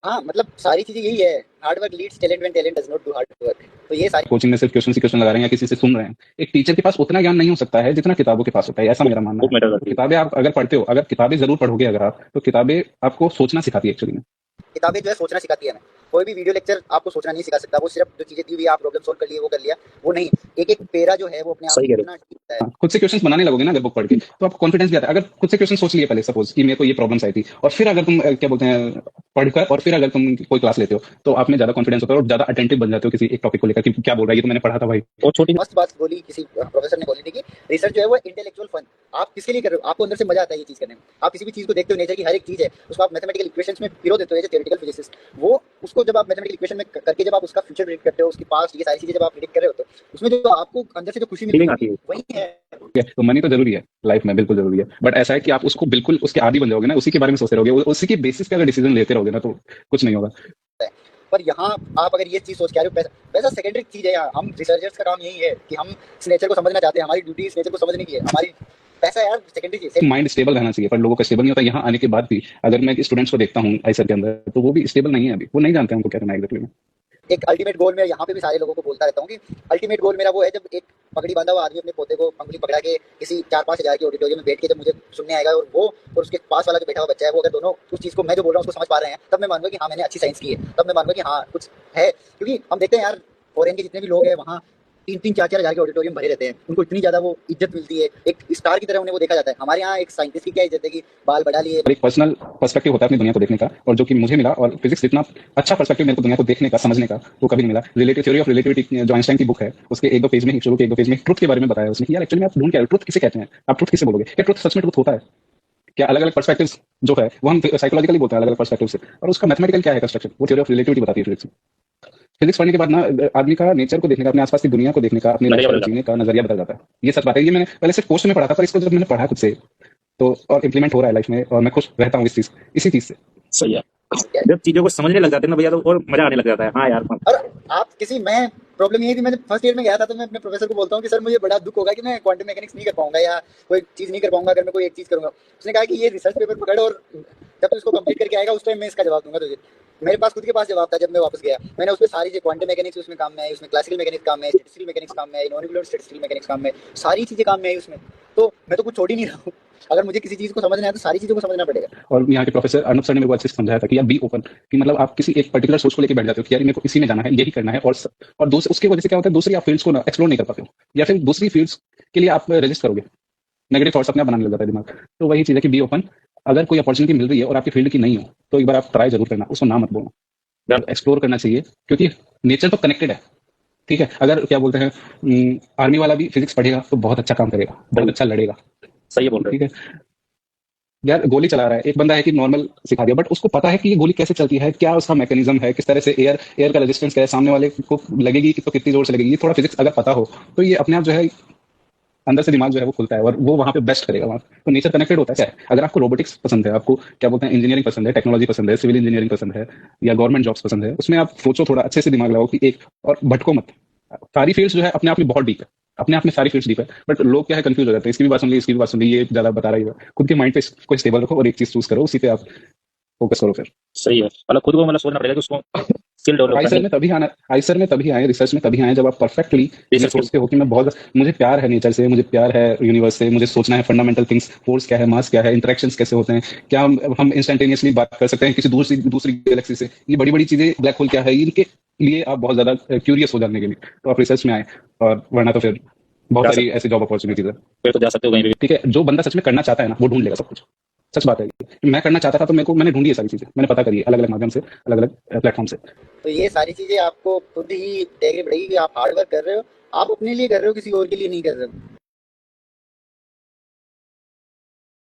हाँ, मतलब सारी चीजें यही है, hard work leads talent when talent does not do hard work. तो ये सारी कोचिंग में सिर्फ क्वेश्चन ही क्वेश्चन लगा रहे हैं या किसी से सुन रहे हैं। एक टीचर के पास उतना ज्ञान नहीं हो सकता है जितना किताबों के पास होता है, ऐसा मेरा मानना बुक है। मैटर तो करती है। किताबें आप अगर पढ़ते हो, अगर किताबें जरूर पढ़ोगे अगर आप, तो किताबें आपको सोचना सिखाती है एक्चुअली में। किताबें जो है सोचना सिखाती है हमें। कोई भी वीडियो लेक्चर आपको सोचना नहीं सिखा सकता, वो सिर्फ जो चीजें दी हुई है आप प्रॉब्लम सॉल्व कर लिए वो कर लिया, वो नहीं। एक एक पेरा जो है वो अपने आप सही कह रहे इतना सीखता है। हाँ, खुद से क्वेश्चंस बनाने लगोगे ना अगर बुक पढ़ के, तो आपको कॉन्फिडेंस भी आता है। अगर खुद से क्वेश्चन सोच लिए पहले, सपोज कि मेरे को ये प्रॉब्लम्स आई थी, और फिर अगर तुम क्या बोलते हैं पढ़कर, और फिर अगर तुम कोई क्लास लेते हो, तो आप में ज्यादा कॉन्फिडेंस होता है और ज्यादा अटेंटिव बन जाते हो किसी एक टॉपिक को लेकर कि क्या बोल रहा है, ये तो मैंने पढ़ा था भाई। हो। और छोटी मस्त बात बोली किसी प्रोफेसर ने बोली थी कि रिसर्च जो है वो इंटेलेक्चुअल फन। आप किसके लिए कर रहे हो? आपको अंदर से मजा आता है ये चीज करने में। आप किसी भी चीज को देखते हो, नेचर की हर एक चीज है उसको आप मैथमेटिकल इक्वेशंस में पिरो देते हो, थ्योरेटिकल फिजिसिस्ट वो उसको जब आप मैथमेटिकल इक्वेशन में करके जब आप उसका फ्यूचर प्रेडिक्ट करते हो, उसकी पास्ट, ये सारी चीजें जब आप प्रेडिक्ट कर रहे हो, तो उसमें जो आपको अंदर से जो खुशी मिलती फीलिंग होगी आती है। वही है। ठीक है, तो मनी तो जरूरी है लाइफ में, बिल्कुल जरूरी है, बट ऐसा है कि आप उसको बिल्कुल उसके आदी बन जाओगे ना, उसी के बारे में सोचते रहोगे, उसी के बेसिस पे अगर डिसीजन लेते रहोगे ना, तो कुछ नहीं होगा। पर यहाँ आप अगर ये चीज सोच के आ रहे हो, पैसा पैसा सेकेंडरी चीज है। यहाँ हम रिसर्चर्स का काम यही है कि हम इस नेचर को समझना चाहते हैं, हमारी ड्यूटी इस नेचर को समझने की है। हमारी पैसा यार सेकेंडरी चीज है। माइंड स्टेबल रहना चाहिए, पर लोगों का स्टेबल नहीं होता। यहाँ आने के बाद भी अगर मैं स्टूडेंट्स को देखता हूँ आईसर के अंदर, तो वो भी स्टेबल नहीं है अभी, वो नहीं जानते हैं उनको क्या करना है एग्जैक्टली में। एक अल्टीमेट गोल में यहाँ पे भी सारे लोगों को बोलता रहता हूँ कि अल्टीमेट गोल मेरा वो है, जब एक पगड़ी बांधा हुआ आदमी अपने पोते को पंगड़ी पकड़ा के किसी 4-5 हज़ार की ऑडिटोरियम में बैठ के जब मुझे सुनने आएगा, और वो और उसके पास वाला जो बैठा हुआ बच्चा है वो अगर दोनों उस चीज को मैं जो बोल रहा हूँ उसको समझ पा रहे हैं, तब मैं मानूंगा कि हाँ मैंने अच्छी साइंस की है। तब मैं मानूंगा कि हाँ कुछ है। क्योंकि हम देखते हैं यार, फॉरेन के जितने भी लोग हैं वहाँ 3-4 हज़ार के ऑडिटोरियम भरे रहते हैं, उनको इतनी ज्यादा वो इज्जत मिलती है, एक स्टार की तरह उन्हें वो देखा जाता है। हमारे यहाँ एक साइंटिस्ट की क्या इज्जत है कि बाल बढ़ा लिए। और एक पर्सनल पर्सपेक्टिव होता है अपनी दुनिया को देखने का, और जो कि मुझे मिला, और फिजिक्स जितना अच्छा पर्सपेक्टिव मेरे को दुनिया को देखने का, समझने का, वो कभी नहीं मिला। रिलेटिव थ्योरी ऑफ रिलेटिविटी जो आइंस्टाइन की बुक है, उसके एक दो पेज में ही शुरू के एक दो पेज में ट्रुथ के बारे में बताया उसने कि यार एक्चुअली में आप ढूंढ क्या, ट्रुथ किसे कहते हैं, आप ट्रुथ किसे बोलोगे, क्या ट्रुथ सच में ट्रुथ होता है, क्या अलग अलग पर्सपेक्टिव जो है वो हम साइकोलॉजिकली बोलते हैं अलग अलग पर्सपेक्टिव से, और उसका मैथमेटिकल क्या है कंस्ट्रक्शन, वो थ्योरी ऑफ रिलेटिविटी बताती है फिजिक्स। फिजिक्स पढ़ने के बाद ना आदमी का नेचर को देखने का, अपने आसपास की दुनिया को देखने का, अपने नजरिया लाइफ को बदल जाता जीने का नजरिया बदल जाता है। ये सच बात है, ये मैंने पहले सिर्फ कोर्स में पढ़ा था, पर इसको जब मैंने पढ़ा खुद से, तो और इम्प्लीमेंट हो रहा है लाइफ में, और मैं खुश रहता हूँ इसी चीज से। है। सही है। जब चीजों को समझने लग जाते हैं ना भैया, तो और मजा आने लग जाता है। हाँ यार, और आप किसी मैं प्रॉब्लम ये थी, मैं फर्स्ट ईयर में गया था तो मैं अपने प्रोफेसर को बोलता हूँ कि सर मुझे बड़ा दुख होगा कि मैं क्वांटम मैकेनिक्स नहीं कर पाऊंगा या कोई चीज नहीं कर पाऊंगा अगर मैं कोई एक चीज करूंगा। उसने कहा कि ये रिसर्च पेपर पकड़ और जब तू इसको कंप्लीट करके आएगा उस टाइम मैं इसका जवाब दूंगा तुझे। मेरे पास खुद के पास जवाब था जब मैं वापस गया। मैंने उसमें सारी चीज, क्वांटम मैकेनिक्स उसमें काम में आई, उसमें क्लासिकल मैकेनिक्स काम में आई, स्टैटिस्टिकल मैकेनिक्स काम में आई, नॉन स्टैटिस्टिकल मैकेनिक्स काम में, सारी चीजें काम में आई उसमें। तो मैं तो कुछ छोड़ ही नहीं रहा हूँ। अगर मुझे किसी चीज को समझना है तो सारी चीजों को समझना पड़ेगा। और यहाँ के प्रोफेसर अनुप सर ने मेरे को अच्छे से समझाया था कि यार बी ओपन, कि मतलब आप किसी एक पर्टिकुलर सोच को लेकर बैठ जाते हो कि यार मेरे को इसी में जाना है, यही करना है, और दूसरे उसकी वजह से क्या होता है, दूसरी आप फील्ड्स को ना एक्सप्लोर नहीं कर पाते हो, या फिर दूसरी फील्ड्स के लिए आप रजिस्ट करोगे, नेगेटिव थॉट्स अपने आप बनाने लग जाता है दिमाग। तो वही चीज है कि बी ओपन, अगर कोई अपॉर्चुनिटी मिल रही है और आपकी फील्ड की नहीं हो, तो एक बार आप ट्राई जरूर करना, उसको ना मत बोलना, एक्सप्लोर करना चाहिए, क्योंकि नेचर तो कनेक्टेड है। ठीक है, अगर क्या बोलते हैं आर्मी वाला भी फिजिक्स पढ़ेगा तो बहुत अच्छा काम करेगा, बहुत अच्छा लड़ेगा। सही बोल रहे ठीक है यार, गोली चला रहा है, एक बंदा है कि नॉर्मल सिखा दिया, बट उसको पता है कि ये गोली कैसे चलती है, क्या उसका मैकेनिज्म है, किस तरह से एयर का रेजिस्टेंस क्या है, सामने वाले को लगेगी कि तो कितनी जोर से लगेगी, ये थोड़ा फिजिक्स अगर पता हो, तो ये अपने आप जो है अंदर से दिमाग जो है वो खुलता है, और वो वहां पे बेस्ट करेगा वहां। तो नेचर कनेक्टेड होता है। क्या है, अगर आपको रोबोटिक्स पसंद है, आपको क्या बोलते हैं इंजीनियरिंग पसंद है, टेक्नोलॉजी पसंद है, सिविल इंजीनियरिंग पसंद है, या गवर्नमेंट जॉब्स पसंद है, उसमें आप सोचो, थोड़ा अच्छे से दिमाग लगाओ कि एक, और भटको मत। सारी फील्ड्स जो है अपने आप में बहुत डीप है, अपने आप में सारी फील्ड्स डीप है, बट लोग क्या है कंफ्यूज हो जाते हैं, इसकी भी बात सुन ली, इसकी भी बात सुन ली, ये ज्यादा बता रही है। खुद के माइंड पे इसको स्टेबल रखो और एक चीज चूज करो, उसी पे आप फोकस करो फिर। सही है। मतलब खुद को मतलब सोचना पड़ेगा कि उसको स्किल डेवलप आईसर करनी में तभी आना, आईसर में तभी आए, रिसर्च में तभी आए जब आप परफेक्टली ये रिसर्च सोचते हो कि मैं बहुत, मुझे प्यार है नेचर से, मुझे प्यार है यूनिवर्स से, मुझे सोचना है फंडामेंटल थिंग्स, फोर्स क्या है, मास क्या है, इंटरेक्शंस कैसे होते हैं, क्या हम इंस्टेंटेनियसली बात कर सकते हैं किसी दूसरी दूसरी गैलेक्सी से, ये बड़ी बड़ी चीजें, ब्लैक होल क्या है, इनके लिए आप बहुत ज्यादा क्यूरियस हो जानने के लिए, तो आप रिसर्च में आए। और वरना तो फिर बहुत जा सारी सकते ऐसी जॉब अपॉर्चुनिटीज है। फिर तो जा सकते हो कहीं भी। ठीक है, जो बंदा सच में करना चाहता है ना, वो ढूंढ लेगा सब कुछ। सच बात है कि मैं करना चाहता था, तो मैंने ढूंढी है सारी चीजें, मैंने पता करी है अलग अलग माध्यम से, अलग अलग प्लेटफॉर्म से। तो ये सारी चीजें आपको खुद ही देखनी पड़ेगी कि आप हार्ड वर्क कर रहे हो, आप अपने लिए कर रहे हो, किसी और के लिए नहीं कर रहे हो।